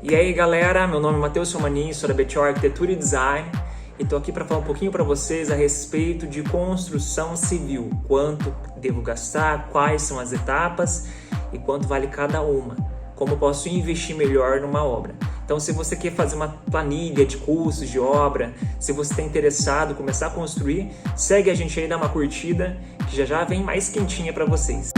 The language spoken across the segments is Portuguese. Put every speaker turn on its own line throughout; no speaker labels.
E aí galera, meu nome é Matheus Romanin, sou da Betio Arquitetura e Design e estou aqui para falar um pouquinho para vocês a respeito de construção civil. Quanto devo gastar, quais são as etapas e quanto vale cada uma. Como posso investir melhor numa obra. Então se você quer fazer uma planilha de custos de obra, se você está interessado em começar a construir, segue a gente aí, dá uma curtida que já vem mais quentinha para vocês.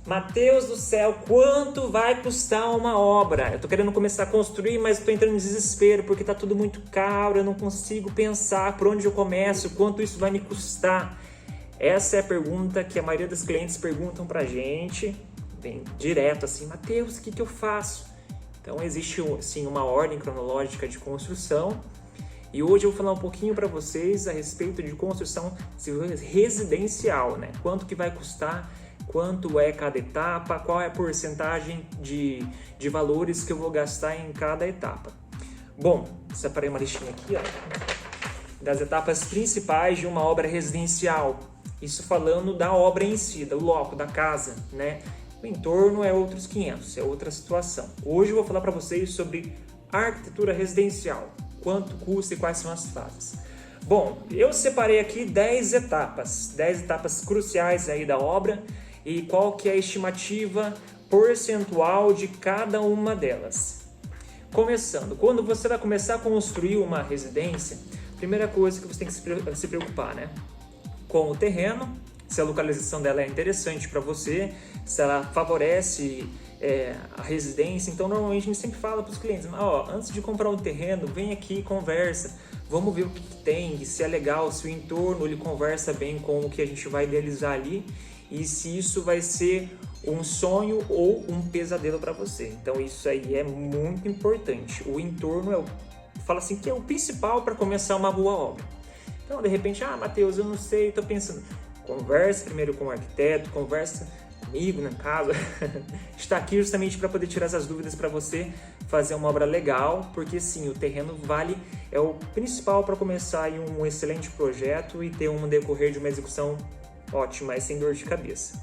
Mateus do céu, quanto vai custar uma obra? Eu tô querendo começar a construir, mas tô entrando em desespero porque tá tudo muito caro, eu não consigo pensar por onde eu começo, quanto isso vai me custar. Essa é a pergunta que a maioria dos clientes perguntam pra gente, bem direto assim, Mateus, o que eu faço? Então existe sim uma ordem cronológica de construção e hoje eu vou falar um pouquinho para vocês a respeito de construção residencial, né? Quanto que vai custar, quanto é cada etapa, qual é a porcentagem de valores que eu vou gastar em cada etapa. Bom, separei uma listinha aqui, ó, das etapas principais de uma obra residencial. Isso falando da obra em si, do loco, da casa, né? O entorno é outros 500, é outra situação. Hoje eu vou falar para vocês sobre arquitetura residencial, quanto custa e quais são as fases. Bom, eu separei aqui 10 etapas cruciais aí da obra e qual que é a estimativa percentual de cada uma delas. Começando, quando você vai começar a construir uma residência, primeira coisa que você tem que se preocupar, né? Com o terreno, se a localização dela é interessante para você, se ela favorece a residência. Então, normalmente a gente sempre fala para os clientes, antes de comprar um terreno, vem aqui e conversa, vamos ver o que tem, se é legal, se o entorno ele conversa bem com o que a gente vai idealizar ali e se isso vai ser um sonho ou um pesadelo para você. Então, isso aí é muito importante. O entorno fala assim, que é o principal para começar uma boa obra. Então, de repente, Matheus, eu não sei, estou pensando. Conversa primeiro com o arquiteto, conversa comigo na casa. Está aqui justamente para poder tirar essas dúvidas para você fazer uma obra legal, porque sim, o terreno é o principal para começar aí um excelente projeto e ter um decorrer de uma execução ótima e sem dor de cabeça.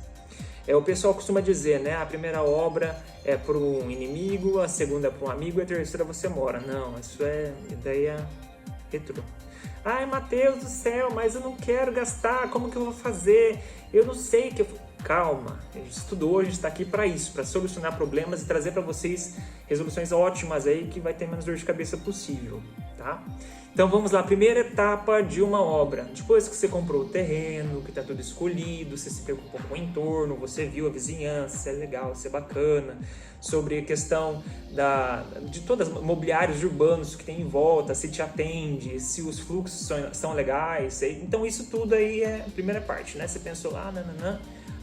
O pessoal costuma dizer, né? A primeira obra é para um inimigo, a segunda é para um amigo e a terceira você mora. Não, isso é ideia retrô. Ai, Mateus do céu, mas eu não quero gastar, como que eu vou fazer? Eu não sei que eu... Calma, a gente estudou, a gente está aqui para isso, para solucionar problemas e trazer para vocês resoluções ótimas aí que vai ter menos dor de cabeça possível, tá? Então vamos lá, primeira etapa de uma obra. Depois que você comprou o terreno, que está tudo escolhido, você se preocupou com o entorno, você viu a vizinhança, se é legal, se é bacana, sobre a questão de todos os mobiliários urbanos que tem em volta, se te atende, se os fluxos são legais. Então isso tudo aí é a primeira parte, né? Você pensou lá,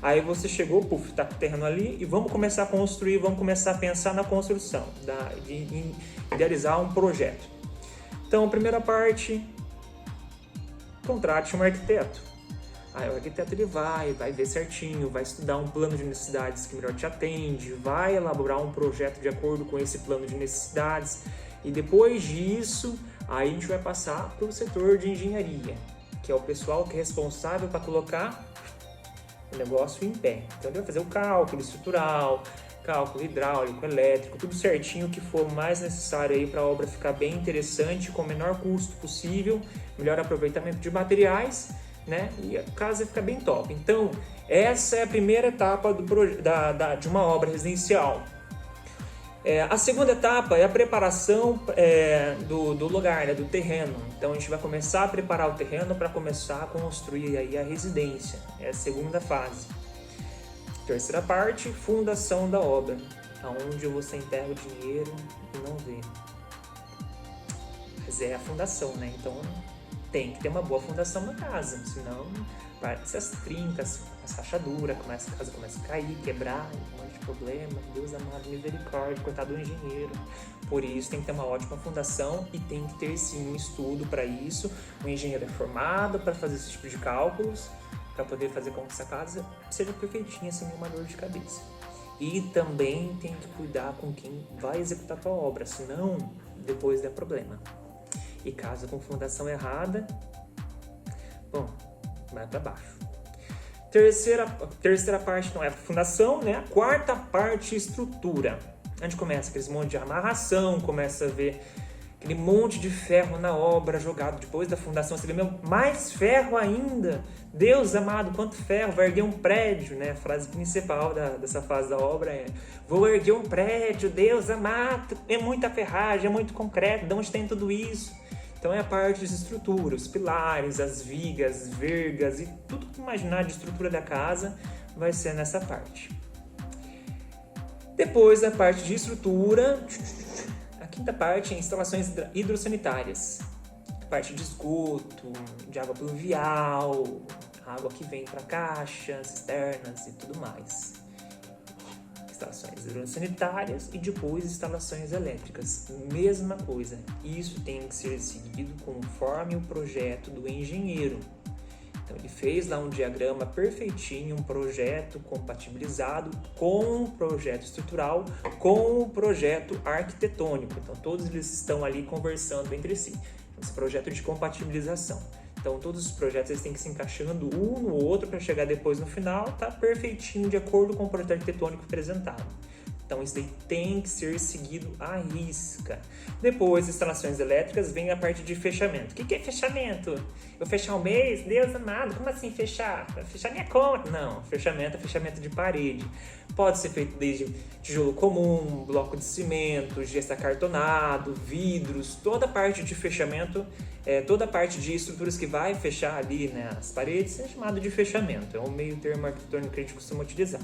aí você chegou, tá com o terreno ali e vamos começar a construir, vamos começar a pensar na construção, de idealizar um projeto. Então, a primeira parte, contrate um arquiteto. Aí o arquiteto ele vai ver certinho, vai estudar um plano de necessidades que melhor te atende, vai elaborar um projeto de acordo com esse plano de necessidades e depois disso, aí a gente vai passar para o setor de engenharia, que é o pessoal que é responsável para colocar o negócio em pé. Então ele vai fazer o cálculo estrutural, cálculo hidráulico, elétrico, tudo certinho que for mais necessário aí para a obra ficar bem interessante, com o menor custo possível, melhor aproveitamento de materiais, né? E a casa fica bem top. Então, essa é a primeira etapa de uma obra residencial. A segunda etapa é a preparação do lugar, né, do terreno. Então a gente vai começar a preparar o terreno para começar a construir aí a residência. É a segunda fase. Terceira parte, fundação da obra, aonde você enterra o dinheiro e não vê. Mas é a fundação, né? Então tem que ter uma boa fundação na casa, senão parte as trincas, as rachaduras, a casa começa a cair, quebrar, um monte de problema. Deus amado, misericórdia, coitado do engenheiro. Por isso tem que ter uma ótima fundação e tem que ter sim um estudo para isso. O engenheiro é formado para fazer esse tipo de cálculos, para poder fazer com que essa casa seja perfeitinha, sem nenhuma dor de cabeça. E também tem que cuidar com quem vai executar a tua obra, senão depois dá problema. E casa com fundação errada, bom, vai vai para baixo. Terceira parte não é a fundação, né? A quarta parte, estrutura. Onde começa aqueles monte de amarração, começa a ver aquele monte de ferro na obra jogado depois da fundação. Você vê, meu, mais ferro ainda. Deus amado, quanto ferro, vai erguer um prédio, né? A frase principal dessa fase da obra é: vou erguer um prédio, Deus amado, é muita ferragem, é muito concreto, de onde tem tudo isso? Então é a parte das estruturas, os pilares, as vigas, vergas e tudo que imaginar de estrutura da casa vai ser nessa parte. Depois da parte de estrutura, a quinta parte é instalações hidrossanitárias. A parte de esgoto, de água pluvial, água que vem para caixas, cisternas e tudo mais. Instalações hidrossanitárias e depois instalações elétricas. Mesma coisa, isso tem que ser seguido conforme o projeto do engenheiro. Então ele fez lá um diagrama perfeitinho, um projeto compatibilizado com o projeto estrutural, com o projeto arquitetônico. Então todos eles estão ali conversando entre si. Esse projeto de compatibilização. Então todos os projetos eles têm que se encaixando um no outro para chegar depois no final, tá perfeitinho de acordo com o projeto arquitetônico apresentado. Então isso daí tem que ser seguido à risca. Depois, instalações elétricas, vem a parte de fechamento. O que é fechamento? Eu fechar um mês? Deus amado, como assim fechar? Fechar minha conta? Não, fechamento é fechamento de parede. Pode ser feito desde tijolo comum, bloco de cimento, gesso acartonado, vidros, toda a parte de fechamento, toda a parte de estruturas que vai fechar ali, né, as paredes, é chamado de fechamento. É um meio termo arquitetônico que a gente costuma utilizar.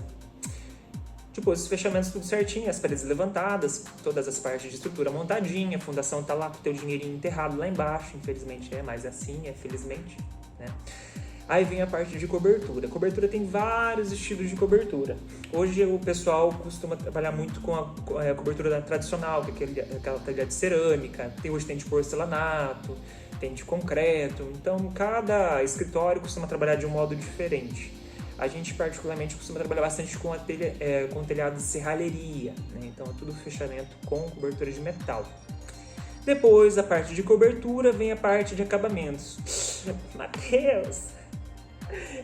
Depois, os fechamentos tudo certinho, as paredes levantadas, todas as partes de estrutura montadinha, a fundação tá lá com o teu dinheirinho enterrado lá embaixo, infelizmente mas assim, felizmente, né? Aí vem a parte de cobertura. A cobertura tem vários estilos de cobertura. Hoje o pessoal costuma trabalhar muito com a cobertura tradicional, que é aquela telha de cerâmica, hoje tem de porcelanato, tem de concreto, então cada escritório costuma trabalhar de um modo diferente. A gente particularmente costuma trabalhar bastante com telhado de serralheria, né? Então é tudo fechamento com cobertura de metal. Depois da parte de cobertura vem a parte de acabamentos. Mateus,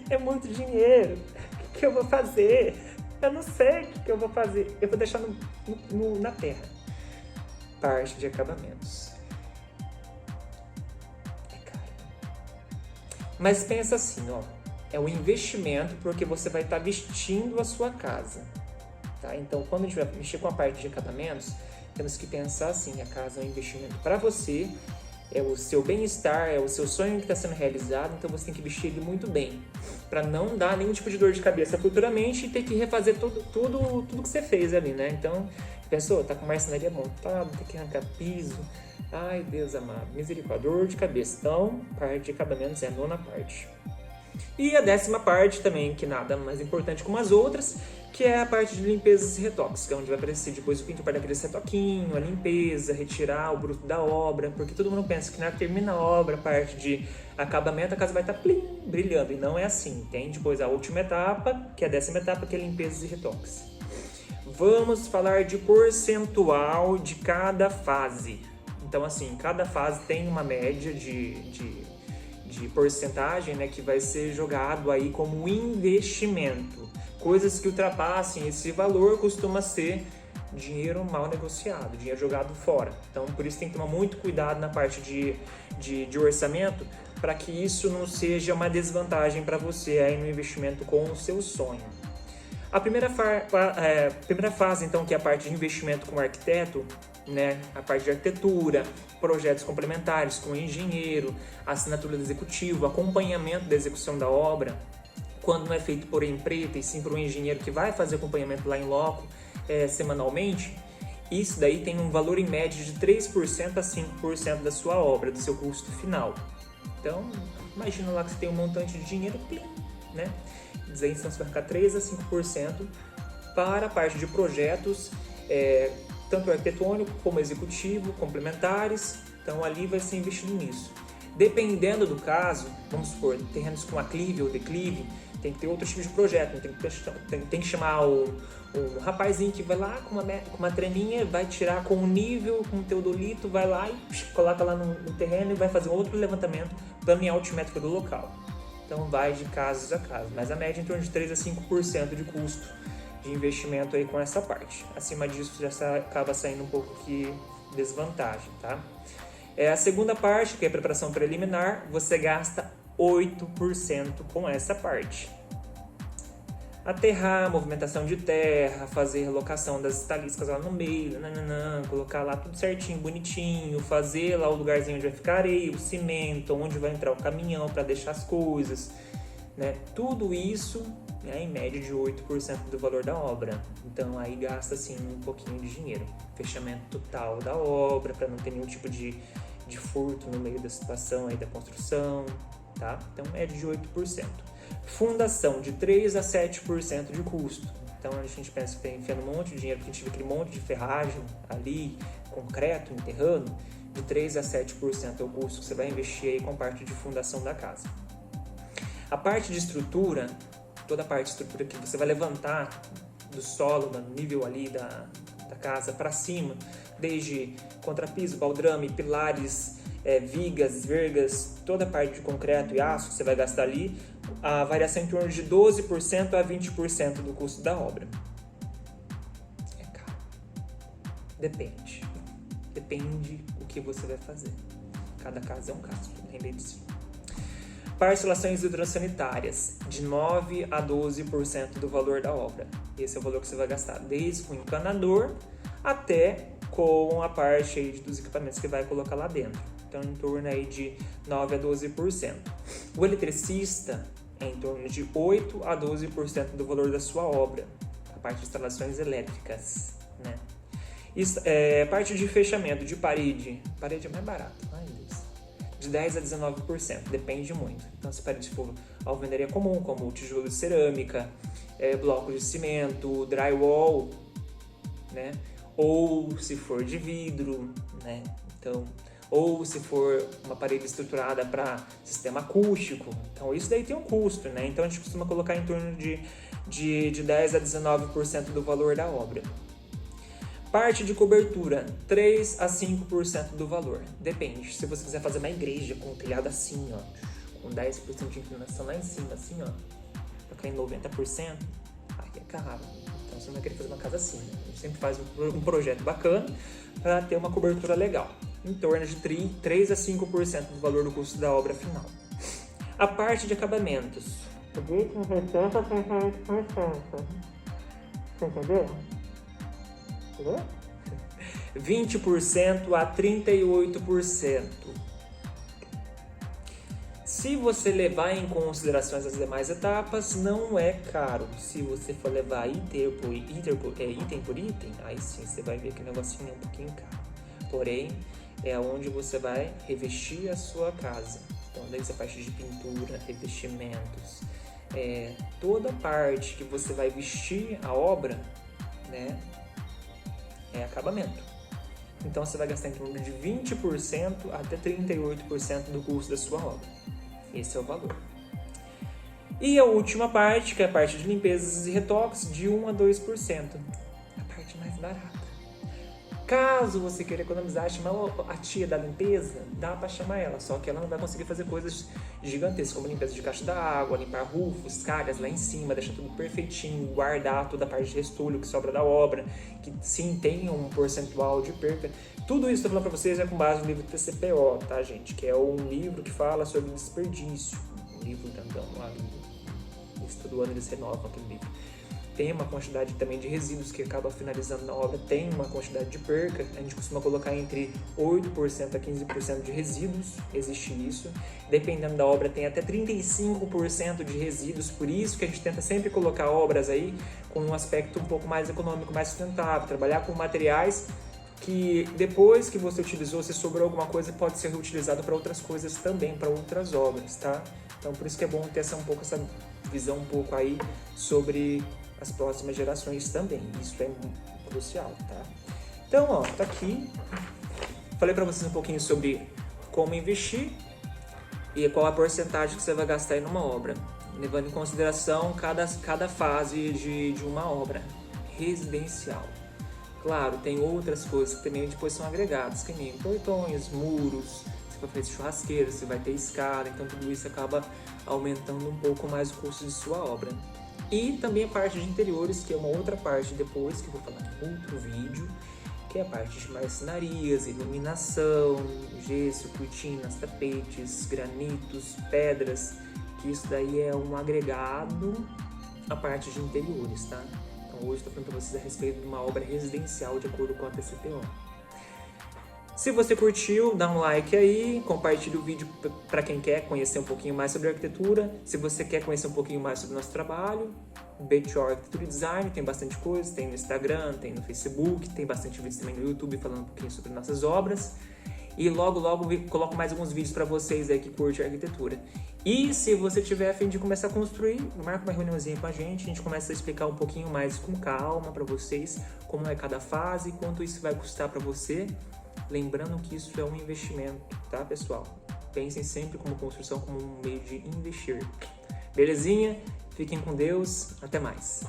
é muito dinheiro, o que eu vou fazer? Eu não sei o que eu vou fazer, eu vou deixar na terra. Parte de acabamentos. É caro. Mas pensa assim, ó. É um investimento porque você vai estar vestindo a sua casa, tá? Então, quando a gente vai mexer com a parte de acabamentos, temos que pensar assim, a casa é um investimento para você, é o seu bem-estar, é o seu sonho que está sendo realizado, então você tem que vestir ele muito bem, para não dar nenhum tipo de dor de cabeça futuramente e ter que refazer tudo que você fez ali, né? Então, pensou, tá com marcenaria montada, tem que arrancar piso, ai Deus amado, misericórdia, dor de cabeça. Então, parte de acabamentos é a nona parte. E a 10ª parte também, que nada mais importante como as outras, que é a parte de limpezas e retoques, que é onde vai aparecer depois o pintor para dar aquele retoquinho, a limpeza, retirar o bruto da obra, porque todo mundo pensa que na hora que termina a obra, a parte de acabamento, a casa vai estar brilhando, e não é assim. Tem depois a última etapa, que é a 10ª etapa, que é limpezas e retoques. Vamos falar de percentual de cada fase. Então assim, cada fase tem uma média de porcentagem, né, que vai ser jogado aí como investimento. Coisas que ultrapassem esse valor costuma ser dinheiro mal negociado, dinheiro jogado fora. Então, por isso tem que tomar muito cuidado na parte de orçamento, para que isso não seja uma desvantagem para você aí no investimento com o seu sonho. A primeira fase, então, que é a parte de investimento com o arquiteto, né? A parte de arquitetura, projetos complementares com o engenheiro, assinatura do executivo, acompanhamento da execução da obra, quando não é feito por empreita e sim por um engenheiro que vai fazer acompanhamento lá em loco semanalmente, isso daí tem um valor em média de 3% a 5% da sua obra, do seu custo final. Então, imagina lá que você tem um montante de dinheiro, né? Então você vai ficar 3 a 5% para a parte de projetos, tanto arquitetônico como executivo, complementares. Então ali vai ser investido nisso. Dependendo do caso, vamos supor, terrenos com aclive ou declive, tem que ter outro tipo de projeto, tem que chamar um rapazinho que vai lá com uma treninha, vai tirar com um nível, com um teodolito, vai lá e coloca lá no terreno e vai fazer outro levantamento, planear a altimétrica do local. Então vai de casos a casos, mas a média é em torno de 3 a 5% de custo de investimento aí com essa parte. Acima disso já acaba saindo um pouco que desvantagem, tá? A segunda parte, que é a preparação preliminar, você gasta 8% com essa parte. Aterrar, movimentação de terra, fazer relocação das taliscas lá no meio, colocar lá tudo certinho, bonitinho, fazer lá o lugarzinho onde vai ficar areia, o cimento, onde vai entrar o caminhão para deixar as coisas, né? Tudo isso em média de 8% do valor da obra. Então aí gasta assim um pouquinho de dinheiro. Fechamento total da obra, para não ter nenhum tipo de furto no meio da situação aí da construção, tá? Então média de 8%. Fundação de 3 a 7% de custo. Então a gente pensa que tem enfiando um monte de dinheiro, porque a gente vê aquele monte de ferragem ali, concreto, enterrando, de 3 a 7% é o custo que você vai investir aí com parte de fundação da casa. A parte de estrutura, toda a parte de estrutura que você vai levantar do solo, do nível ali da casa para cima, desde contrapiso, baldrame, pilares, vigas, vergas, toda a parte de concreto e aço que você vai gastar ali, a variação em torno de 12% a 20% do custo da obra. É caro. Depende o que você vai fazer. Cada caso é um caso, lembrei disso. Parcelações hidrossanitárias, de 9% a 12% do valor da obra. Esse é o valor que você vai gastar, desde com o encanador até com a parte aí dos equipamentos que vai colocar lá dentro. Então, em torno aí de 9% a 12%. O eletricista é em torno de 8% a 12% do valor da sua obra, a parte de instalações elétricas, né? Isso, parte de fechamento de parede é mais barato, de 10% a 19%, depende muito. Então, se a parede for alvenaria comum, como tijolo de cerâmica, bloco de cimento, drywall, né? Ou se for de vidro, né? Então, ou se for uma parede estruturada para sistema acústico. Então, isso daí tem um custo, né? Então, a gente costuma colocar em torno de 10% a 19% do valor da obra. Parte de cobertura, 3% a 5% do valor. Depende. Se você quiser fazer uma igreja com um telhado assim, ó, com 10% de inclinação lá em cima, assim, ó, pra cair em 90%, aí é caro. Então, você não vai querer fazer uma casa assim, né? A gente sempre faz um projeto bacana para ter uma cobertura legal. Em torno de 3% a 5% do valor do custo da obra final. A parte de acabamentos. De 60% a 38%. Você entendeu? 20% a 38%. Se você levar em consideração as demais etapas, não é caro. Se você for levar item por item, aí sim você vai ver que o negocinho é um pouquinho caro. Porém, é onde você vai revestir a sua casa. Então, desde a parte de pintura, revestimentos, toda a parte que você vai vestir a obra, né, é acabamento. Então, você vai gastar em torno de 20% até 38% do custo da sua obra. Esse é o valor. E a última parte, que é a parte de limpezas e retoques, de 1% a 2%. A parte mais barata. Caso você queira economizar, chamar a tia da limpeza, dá para chamar ela, só que ela não vai conseguir fazer coisas gigantescas, como limpeza de caixa d'água, limpar rufos, calhas lá em cima, deixar tudo perfeitinho, guardar toda a parte de restolho que sobra da obra, que sim tem um percentual de perca. Tudo isso que eu tô falando para vocês é com base no livro TCPO, tá, gente? Que é um livro que fala sobre desperdício. Um livro grandão lá, todo ano eles renovam aquele livro. Tem uma quantidade também de resíduos que acaba finalizando na obra, tem uma quantidade de perca, a gente costuma colocar entre 8% a 15% de resíduos, existe isso. Dependendo da obra tem até 35% de resíduos, por isso que a gente tenta sempre colocar obras aí com um aspecto um pouco mais econômico, mais sustentável, trabalhar com materiais que depois que você utilizou, se sobrou alguma coisa, pode ser reutilizado para outras coisas também, para outras obras, tá? Então por isso que é bom ter essa visão um pouco aí sobre as próximas gerações também. Isso é crucial, tá? Então, ó, tá aqui. Falei para vocês um pouquinho sobre como investir e qual a porcentagem que você vai gastar aí numa obra, levando em consideração cada fase de uma obra residencial. Claro, tem outras coisas que também depois são agregadas, que nem portões, muros, você você vai fazer churrasqueira, você vai ter escada, então tudo isso acaba aumentando um pouco mais o custo de sua obra. E também a parte de interiores, que é uma outra parte depois, que eu vou falar em outro vídeo, que é a parte de marcenarias, iluminação, gesso, cortinas, tapetes, granitos, pedras, que isso daí é um agregado à parte de interiores, tá? Então hoje eu estou falando para vocês a respeito de uma obra residencial de acordo com a TCPO. Se você curtiu, dá um like aí, compartilha o vídeo para quem quer conhecer um pouquinho mais sobre arquitetura. Se você quer conhecer um pouquinho mais sobre o nosso trabalho, Bettior Arquitetura e Design, tem bastante coisa, tem no Instagram, tem no Facebook, tem bastante vídeos também no YouTube falando um pouquinho sobre nossas obras. E logo coloco mais alguns vídeos para vocês aí que curtem arquitetura. E se você tiver a fim de começar a construir, marca uma reuniãozinha com a gente começa a explicar um pouquinho mais com calma para vocês como é cada fase, quanto isso vai custar para você. Lembrando que isso é um investimento, tá, pessoal? Pensem sempre como construção como um meio de investir. Belezinha? Fiquem com Deus. Até mais.